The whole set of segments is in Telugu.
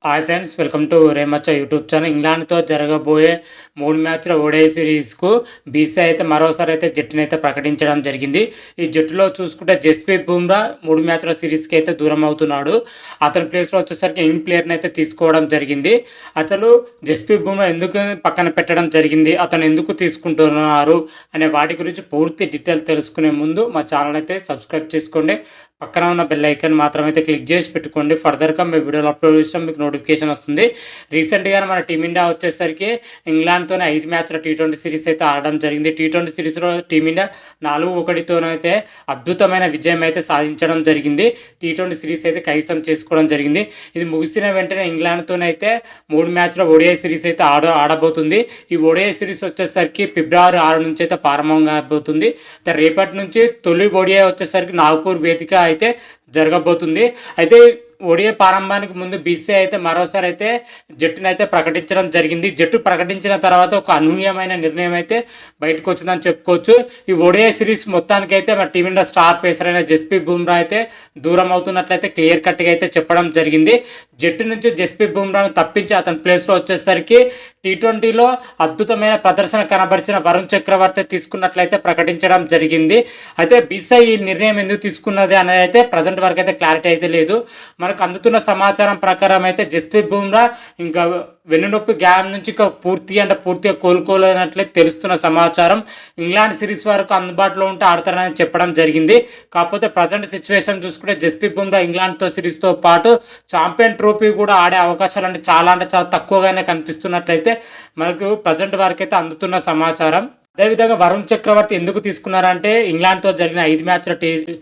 హాయ్ ఫ్రెండ్స్, వెల్కమ్ టు రేమచ్చ యూట్యూబ్ ఛానల్. ఇంగ్లాండ్తో జరగబోయే 3 మ్యాచ్ల ఓడిఐ సిరీస్కు బీసీసీఐ అయితే మరోసారి అయితే జట్టును అయితే ప్రకటించడం జరిగింది. ఈ జట్టులో చూసుకుంటే జస్ప్రీత్ బుమ్రా 3 మ్యాచ్ల సిరీస్కి అయితే దూరం అవుతున్నాడు. అతని ప్లేస్లో వచ్చేసరికి యంగ్ ప్లేయర్ని అయితే తీసుకోవడం జరిగింది. అసలు జస్ప్రీత్ బుమ్రా ఎందుకు పక్కన పెట్టడం జరిగింది, అతను ఎందుకు తీసుకుంటున్నారు అనే వాటి గురించి పూర్తి డీటెయిల్ తెలుసుకునే ముందు మా ఛానల్ అయితే సబ్స్క్రైబ్ చేసుకోండి. పక్కన ఉన్న బెల్ ఐకాన్ మాత్రమైతే క్లిక్ చేసి పెట్టుకోండి. ఫర్దర్గా మీ వీడియోలు అప్లోడ్ చేసాం మీకు నోటిఫికేషన్ వస్తుంది. రీసెంట్గా మన టీమిండియా వచ్చేసరికి ఇంగ్లాండ్తోనే 5 మ్యాచ్ల టీ20 సిరీస్ అయితే ఆడడం జరిగింది. టీ20 సిరీస్లో టీమిండియా 4-1తోనైతే అద్భుతమైన విజయం అయితే సాధించడం జరిగింది. టీ20 సిరీస్ అయితే కైవసం చేసుకోవడం జరిగింది. ఇది ముగిసిన వెంటనే ఇంగ్లాండ్తోనైతే 3 మ్యాచ్ల ఓడిఐ సిరీస్ అయితే ఆడబోతుంది. ఈ ఓడిఐ సిరీస్ వచ్చేసరికి ఫిబ్రవరి 6 నుంచి అయితే ప్రారంభంగా అయిపోతుంది. రేపటి నుంచి తొలి ఓడిఐ వచ్చేసరికి నాగపూర్ వేదిక అయితే జరగబోతుంది. అయితే ఓడిఐ ప్రారంభానికి ముందు బీసీసీఐ అయితే మరోసారి అయితే జట్టును అయితే ప్రకటించడం జరిగింది. జట్టు ప్రకటించిన తర్వాత ఒక అనూహ్యమైన నిర్ణయం అయితే బయటకు వచ్చిందని చెప్పుకోవచ్చు. ఈ ఓడిఐ సిరీస్ మొత్తానికైతే మన టీమిండియా స్టార్ పేసర్ అయిన జస్ప్రీత్ బుమ్రా అయితే దూరం అవుతున్నట్లయితే క్లియర్ కట్గా అయితే చెప్పడం జరిగింది. జట్టు నుంచి జస్ప్రీత్ బుమ్రాను తప్పించి అతని ప్లేస్లో వచ్చేసరికి టీ20లో అద్భుతమైన ప్రదర్శన కనబరిచిన వరుణ్ చక్రవర్తి తీసుకున్నట్లయితే ప్రకటించడం జరిగింది. అయితే బీసీసీఐ ఈ నిర్ణయం ఎందుకు తీసుకున్నది అనేది అయితే ప్రజెంట్ వరకు అయితే క్లారిటీ అయితే లేదు. మనకు అందుతున్న సమాచారం ప్రకారం అయితే జస్ప్రీత్ బుమ్రా ఇంకా వెన్నునొప్పి గ్యాప్ నుంచి పూర్తిగా కోలుకోలేనట్లే తెలుస్తున్న సమాచారం. ఇంగ్లాండ్ సిరీస్ వరకు అందుబాటులో ఉంటే ఆడతారని చెప్పడం జరిగింది. కాకపోతే ప్రజెంట్ సిచ్యువేషన్ చూసుకుంటే జస్ప్రీత్ బుమ్రా ఇంగ్లాండ్తో సిరీస్తో పాటు ఛాంపియన్ ట్రోఫీ కూడా ఆడే అవకాశాలు అంటే చాలా తక్కువగానే కనిపిస్తున్నట్లయితే మనకు ప్రజెంట్ వరకు అయితే అందుతున్న సమాచారం. అదేవిధంగా వరుణ్ చక్రవర్తి ఎందుకు తీసుకున్నారంటే ఇంగ్లాండ్తో జరిగిన 5 మ్యాచ్ల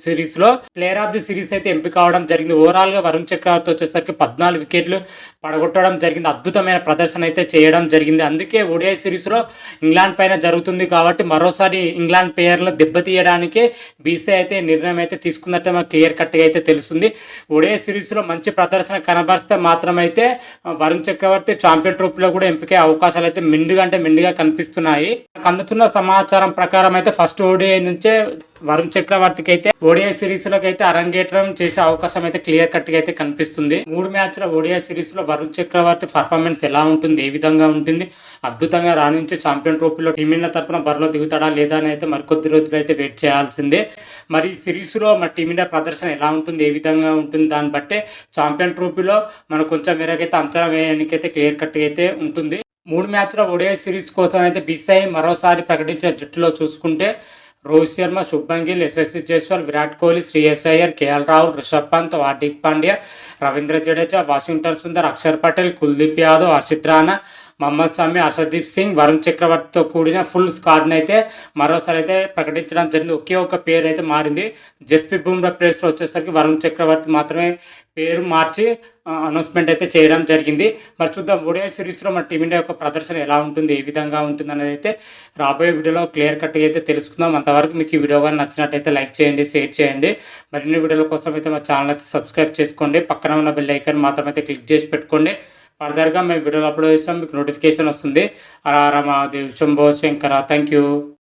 సిరీస్లో ప్లేయర్ ఆఫ్ ది సిరీస్ అయితే ఎంపిక అవడం జరిగింది. ఓవరాల్గా వరుణ్ చక్రవర్తి వచ్చేసరికి 14 వికెట్లు పడగొట్టడం జరిగింది. అద్భుతమైన ప్రదర్శన అయితే చేయడం జరిగింది. అందుకే ఓడిఐ సిరీస్లో ఇంగ్లాండ్ పైన జరుగుతుంది కాబట్టి మరోసారి ఇంగ్లాండ్ ప్లేయర్లు దెబ్బతీయడానికి బీసీసీఐ అయితే నిర్ణయం అయితే తీసుకున్నట్టే మనకు క్లియర్ కట్గా అయితే తెలుస్తుంది. ఓడిఐ సిరీస్లో మంచి ప్రదర్శన కనబరిస్తే మాత్రమైతే వరుణ్ చక్రవర్తి ఛాంపియన్ ట్రోఫీలో కూడా ఎంపిక అవకాశాలు అయితే మెండుగా కనిపిస్తున్నాయి. అందుతున్న సమాచారం ప్రకారం అయితే ఫస్ట్ ఓడిఐ నుంచే వరుణ్ చక్రవర్తికి అయితే ఓడిఐ సిరీస్లోకి అయితే అరంగేట్రం చేసే అవకాశం అయితే క్లియర్ కట్గా అయితే కనిపిస్తుంది. 3 మ్యాచ్ల ఓడిఐ సిరీస్లో వరుణ్ చక్రవర్తి పర్ఫార్మెన్స్ ఎలా ఉంటుంది, ఏ విధంగా ఉంటుంది, అద్భుతంగా రాణించి ఛాంపియన్ ట్రోఫీలో టీమిండియా తరపున బరిలో దిగుతాడా లేదా అని అయితే మరికొద్ది రోజులు అయితే వెయిట్ చేయాల్సిందే. మరి ఈ సిరీస్లో మన టీమిండియా ప్రదర్శన ఎలా ఉంటుంది, ఏ విధంగా ఉంటుంది, దాన్ని బట్టే ఛాంపియన్ ట్రోఫీలో మనకు కొంచెం మేరకైతే అంచనా వేయడానికి అయితే క్లియర్ కట్గా అయితే ఉంటుంది. 3 మ్యాచ్ల ఓడిఐ సిరీస్ కోసం అయితే బీసీసీఐ మరోసారి ప్రకటించిన జట్టులో చూసుకుంటే రోహిత్ శర్మ, శుభ్మన్ గిల్, యశస్వి జైస్వాల్, విరాట్ కోహ్లీ, శ్రేయస్ అయ్యర్, కేఎల్ రాహుల్, రిషబ్ పంత్, హార్దిక్ పాండ్యా, రవీంద్ర జడేజా, వాషింగ్టన్ సుందర్, అక్షర్ పటేల్, కుల్దీప్ యాదవ్, హర్షిత్ రాణా, మహమ్మద్ షమి, హర్షదీప్ సింగ్, వరుణ్ చక్రవర్తితో కూడిన ఫుల్ స్క్వాడ్ని అయితే మరోసారి అయితే ప్రకటించడం జరిగింది. ఒకే ఒక పేరు అయితే మారింది. జస్ప్రీత్ బుమ్రా ప్లేస్లో వచ్చేసరికి వరుణ్ చక్రవర్తి మాత్రమే పేరు మార్చి అనౌన్స్మెంట్ అయితే చేయడం జరిగింది. మరి చూద్దాం ఓడిఐ సిరీస్లో మన టీమిండియా యొక్క ప్రదర్శన ఎలా ఉంటుంది, ఏ విధంగా ఉంటుంది అనేది అయితే రాబోయే వీడియోలో క్లియర్ కట్గా అయితే తెలుసుకుందాం. అంతవరకు మీకు ఈ వీడియో కానీ నచ్చినట్టయితే లైక్ చేయండి, షేర్ చేయండి. మరిన్ని వీడియోల కోసం అయితే మా ఛానల్ అయితే సబ్స్క్రైబ్ చేసుకోండి. పక్కన ఉన్న బెల్ ఐకాన్ మాత్రం అయితే క్లిక్ చేసి పెట్టుకోండి. ఫర్దర్గా మేము వీడియోలు అప్లోడ్ చేస్తాం మీకు నోటిఫికేషన్ వస్తుంది. హర హర మహాదేవ్, శంభో శంకర. Thank you.